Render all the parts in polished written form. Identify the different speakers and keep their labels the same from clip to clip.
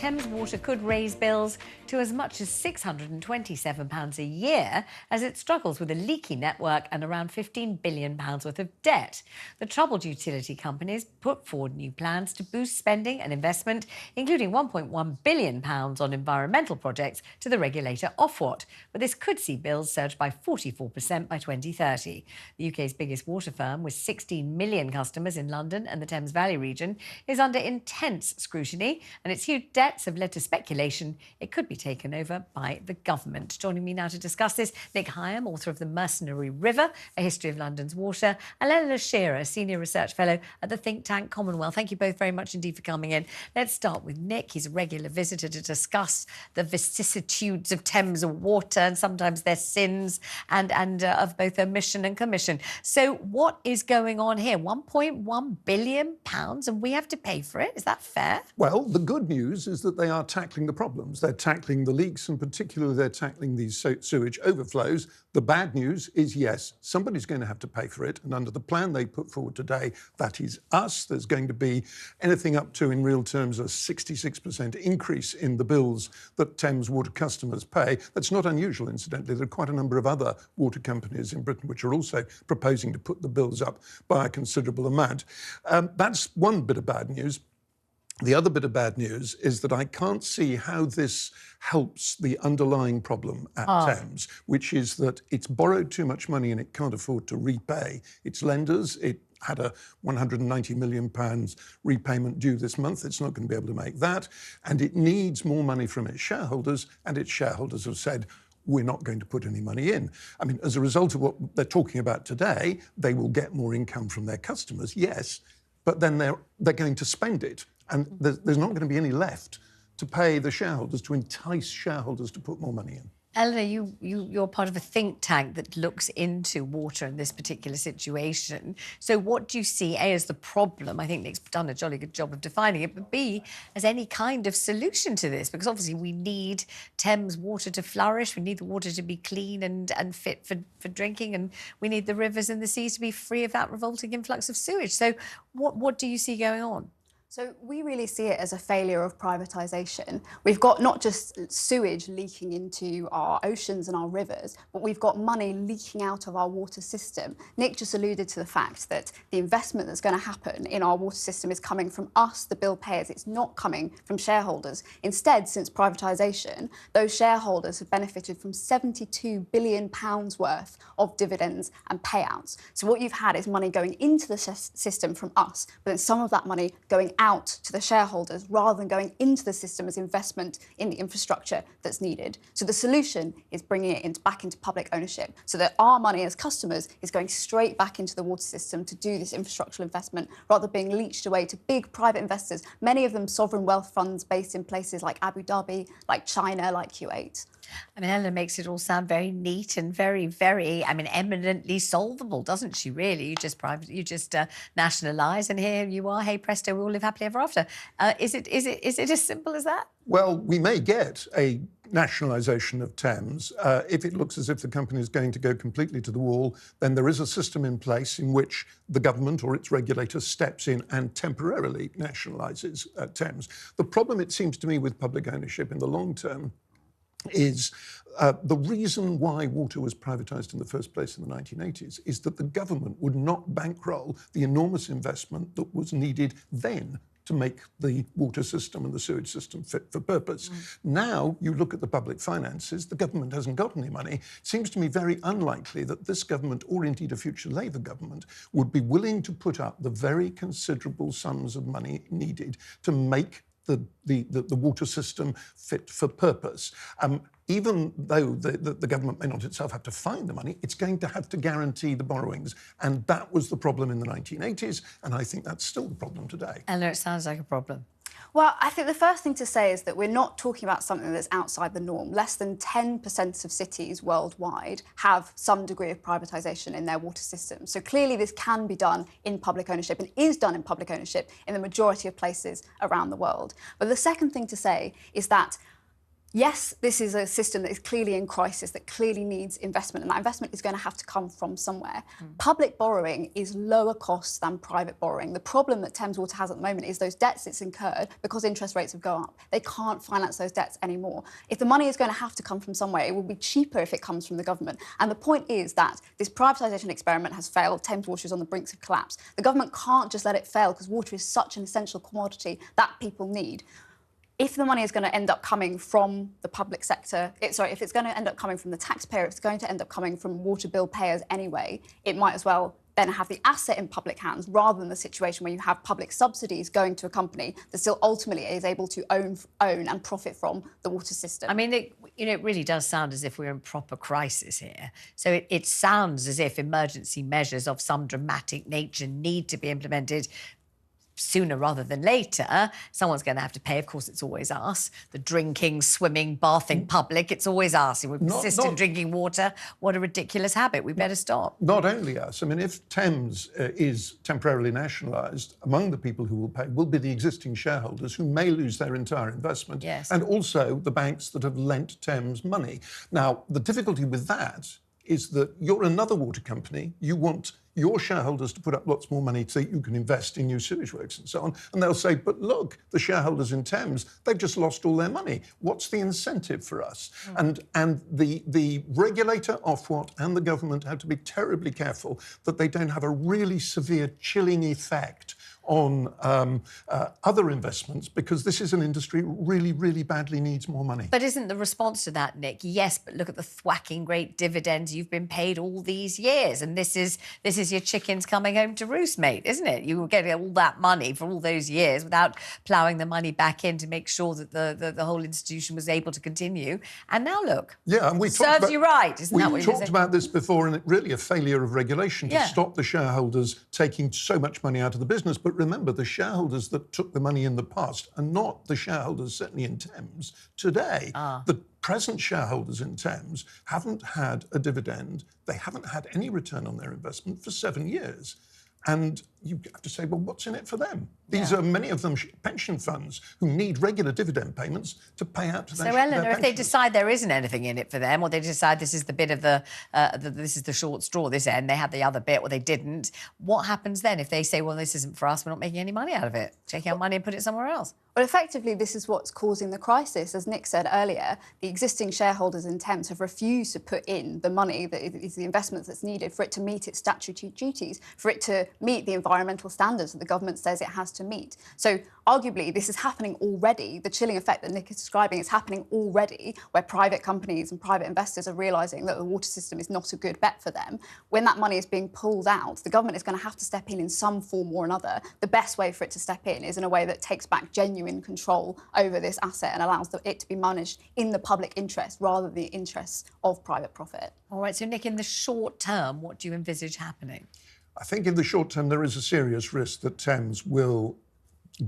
Speaker 1: Thames Water could raise bills to as much as £627 a year as it struggles with a leaky network and around £15 billion worth of debt. The troubled utility companies put forward new plans to boost spending and investment, including £1.1 billion on environmental projects to the regulator Ofwat. But this could see bills surge by 44% by 2030. The UK's biggest water firm, with 16 million customers in London and the Thames Valley region, is under intense scrutiny, and its huge debts have led to speculation it could be taken over by the government. Joining me now to discuss this, Nick Higham, author of The Mercenary River, A History of London's Water, and Eleanor Shearer, Senior Research Fellow at the think tank Commonwealth. Thank you both very much indeed for coming in. Let's start with Nick. He's a regular visitor to discuss the vicissitudes of Thames Water and sometimes their sins and of both omission and commission. So what is going on here? £1.1 billion and we have to pay for it? Is that fair?
Speaker 2: Well, the good news is that they are tackling the problems. They're tackling the leaks, and particularly they're tackling these sewage overflows. The bad news is, yes, somebody's going to have to pay for it. And under the plan they put forward today, that is us. There's going to be anything up to, in real terms, a 66% increase in the bills that Thames Water customers pay. That's not unusual, incidentally. There are quite a number of other water companies in Britain which are also proposing to put the bills up by a considerable amount. That's one bit of bad news. The other bit of bad news is that I can't see how this helps the underlying problem at Thames, which is that it's borrowed too much money and it can't afford to repay its lenders. It had a £190 million repayment due this month. It's not going to be able to make that. And it needs more money from its shareholders, and its shareholders have said, we're not going to put any money in. I mean, as a result of what they're talking about today, they will get more income from their customers, yes, but then they're going to spend it. And there's not going to be any left to pay the shareholders, to entice shareholders to put more money in.
Speaker 1: Eleanor, you're part of a think tank that looks into water in this particular situation. So what do you see, A, as the problem? I think Nick's done a jolly good job of defining it, but B, as any kind of solution to this? Because obviously we need Thames Water to flourish, we need the water to be clean and fit for drinking, and we need the rivers and the seas to be free of that revolting influx of sewage. So what do you see going on?
Speaker 3: So we really see it as a failure of privatisation. We've got not just sewage leaking into our oceans and our rivers, but we've got money leaking out of our water system. Nick just alluded to the fact that the investment that's going to happen in our water system is coming from us, the bill payers. It's not coming from shareholders. Instead, since privatisation, those shareholders have benefited from £72 billion worth of dividends and payouts. So what you've had is money going into the system from us, but then some of that money going out to the shareholders rather than going into the system as investment in the infrastructure that's needed. So the solution is bringing it back into public ownership so that our money as customers is going straight back into the water system to do this infrastructural investment rather than being leached away to big private investors, many of them sovereign wealth funds based in places like Abu Dhabi, like China, like Kuwait.
Speaker 1: I mean, Eleanor makes it all sound very neat and very, eminently solvable, doesn't she, really? You just nationalise, and here you are, hey presto, we all live happily ever after. Is it as simple as that?
Speaker 2: Well, we may get a nationalisation of Thames. If it looks as if the company is going to go completely to the wall, then there is a system in place in which the government or its regulator steps in and temporarily nationalises Thames. The problem, it seems to me, with public ownership in the long term is the reason why water was privatised in the first place in the 1980s is that the government would not bankroll the enormous investment that was needed then to make the water system and the sewage system fit for purpose. Now, you look at the public finances, the government hasn't got any money. It seems to me very unlikely that this government, or indeed a future Labour government, would be willing to put up the very considerable sums of money needed to make the water system fit for purpose. Even though the government may not itself have to find the money, it's going to have to guarantee the borrowings. And that was the problem in the 1980s, and I think that's still the problem today.
Speaker 1: Eleanor, it sounds like a problem.
Speaker 3: Well, I think the first thing to say is that we're not talking about something that's outside the norm. Less than 10% of cities worldwide have some degree of privatisation in their water system. So clearly this can be done in public ownership and is done in public ownership in the majority of places around the world. But the second thing to say is that Yes, this is a system that is clearly in crisis, that clearly needs investment, and that investment is going to have to come from somewhere. Public borrowing is lower cost than private borrowing. The problem that Thames Water has at the moment is those debts it's incurred because interest rates have gone up. They can't finance those debts anymore. If the money is going to have to come from somewhere, it will be cheaper if it comes from the government. And the point is that this privatisation experiment has failed. Thames Water is on the brink of collapse. The government can't just let it fail because water is such an essential commodity that people need. If the money is going to end up coming from the public sector, if it's going to end up coming from the taxpayer, if it's going to end up coming from water bill payers anyway, it might as well then have the asset in public hands rather than the situation where you have public subsidies going to a company that still ultimately is able to own and profit from the water system.
Speaker 1: I mean, it really does sound as if we're in proper crisis here. So it sounds as if emergency measures of some dramatic nature need to be implemented sooner rather than later. Someone's going to have to pay. Of course, it's always us. The drinking, swimming, bathing public, it's always us. We persist in drinking water. What a ridiculous habit. We better stop.
Speaker 2: Not only us. I mean, if Thames is temporarily nationalised, among the people who will pay will be the existing shareholders who may lose their entire investment.
Speaker 1: Yes.
Speaker 2: And also the banks that have lent Thames money. Now, the difficulty with that is that you're another water company. You want your shareholders to put up lots more money so you can invest in new sewage works and so on. And they'll say, but look, the shareholders in Thames, they've just lost all their money. What's the incentive for us? And the regulator, Ofwat, and the government have to be terribly careful that they don't have a really severe chilling effect on other investments, because this is an industry really, really badly needs more money.
Speaker 1: But isn't the response to that, Nick? Yes, but look at the thwacking great dividends you've been paid all these years, and this is your chickens coming home to roost, mate, isn't it? You were getting all that money for all those years without ploughing the money back in to make sure that the whole institution was able to continue. And now look,
Speaker 2: yeah, and we
Speaker 1: serves you right, isn't that what
Speaker 2: we talked about this before, and it really a failure of regulation to stop the shareholders taking so much money out of the business. But remember, the shareholders that took the money in the past are not the shareholders, certainly in Thames, today. The present shareholders in Thames haven't had a dividend. They haven't had any return on their investment for 7 years. And you have to say, well, what's in it for them? These are many of them pension funds who need regular dividend payments to pay out to their
Speaker 1: So, Eleanor, if they
Speaker 2: pensioners.
Speaker 1: decide there isn't anything in it for them, or they decide this is the bit of this is the short straw, this end, they had the other bit, or they didn't, what happens then if they say, well, this isn't for us, we're not making any money out of it, taking our money and put it somewhere else?
Speaker 3: Well, effectively, this is what's causing the crisis. As Nick said earlier, the existing shareholders in Thames have refused to put in the money that is the investment that's needed for it to meet its statutory duties, for it to meet the environmental standards that the government says it has to meet. So arguably, this is happening already. The chilling effect that Nick is describing is happening already, where private companies and private investors are realising that the water system is not a good bet for them. When that money is being pulled out, the government is going to have to step in some form or another. The best way for it to step in is in a way that takes back genuine control over this asset and allows it to be managed in the public interest rather than the interests of private profit.
Speaker 1: All right, so Nick, in the short term, what do you envisage happening?
Speaker 2: I think in the short term there is a serious risk that Thames will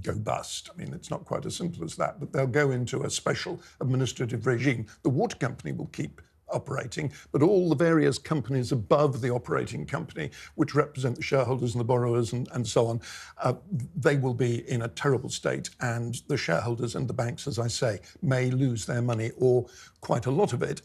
Speaker 2: go bust. I mean, it's not quite as simple as that, but they'll go into a special administrative regime. The water company will keep operating, but all the various companies above the operating company, which represent the shareholders and the borrowers and so on, they will be in a terrible state, and the shareholders and the banks, as I say, may lose their money or quite a lot of it.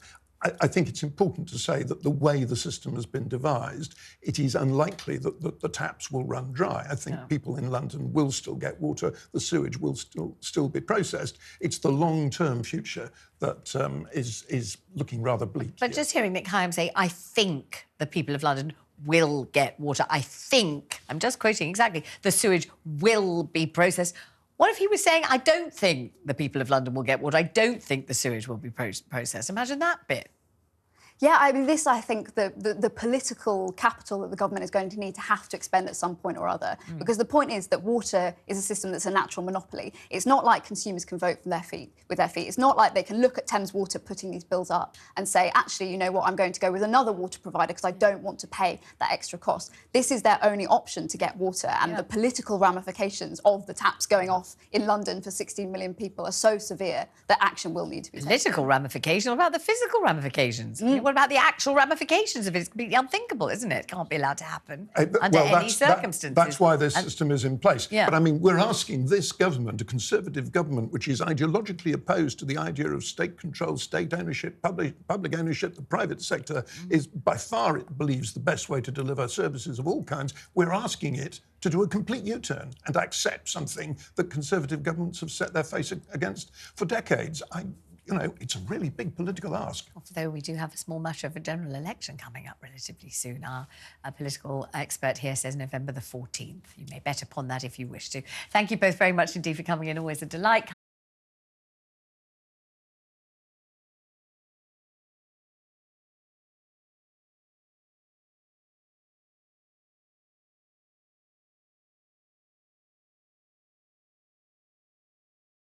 Speaker 2: I think it's important to say that the way the system has been devised, it is unlikely that the taps will run dry. I think people in London will still get water. The sewage will still be processed. It's the long-term future that is looking rather bleak.
Speaker 1: But just hearing Nick Higham say, I think the people of London will get water. I think, I'm just quoting exactly, the sewage will be processed. What if he was saying, I don't think the people of London will get water, I don't think the sewage will be processed? Imagine that bit.
Speaker 3: Yeah, I mean, this, I think, the political capital that the government is going to need to have to expend at some point or other. Because the point is that water is a system that's a natural monopoly. It's not like consumers can vote with their feet. It's not like they can look at Thames Water putting these bills up and say, actually, you know what, I'm going to go with another water provider because I don't want to pay that extra cost. This is their only option to get water, and the political ramifications of the taps going off in London for 16 million people are so severe that action will need to be taken.
Speaker 1: Political ramification? What about the physical ramifications? What about the actual ramifications of it? It's completely unthinkable, isn't it? It can't be allowed to happen under
Speaker 2: Well,
Speaker 1: any circumstances.
Speaker 2: That's why this system is in place.
Speaker 1: Yeah.
Speaker 2: But I mean, we're asking this government, a Conservative government, which is ideologically opposed to the idea of state control, state ownership, public ownership. The private sector is by far, it believes, the best way to deliver services of all kinds. We're asking it to do a complete U-turn and accept something that Conservative governments have set their face against for decades. It's a really big political ask.
Speaker 1: Although we do have a small matter of a general election coming up relatively soon. Our political expert here says November the 14th. You may bet upon that if you wish to. Thank you both very much indeed for coming in. Always a delight.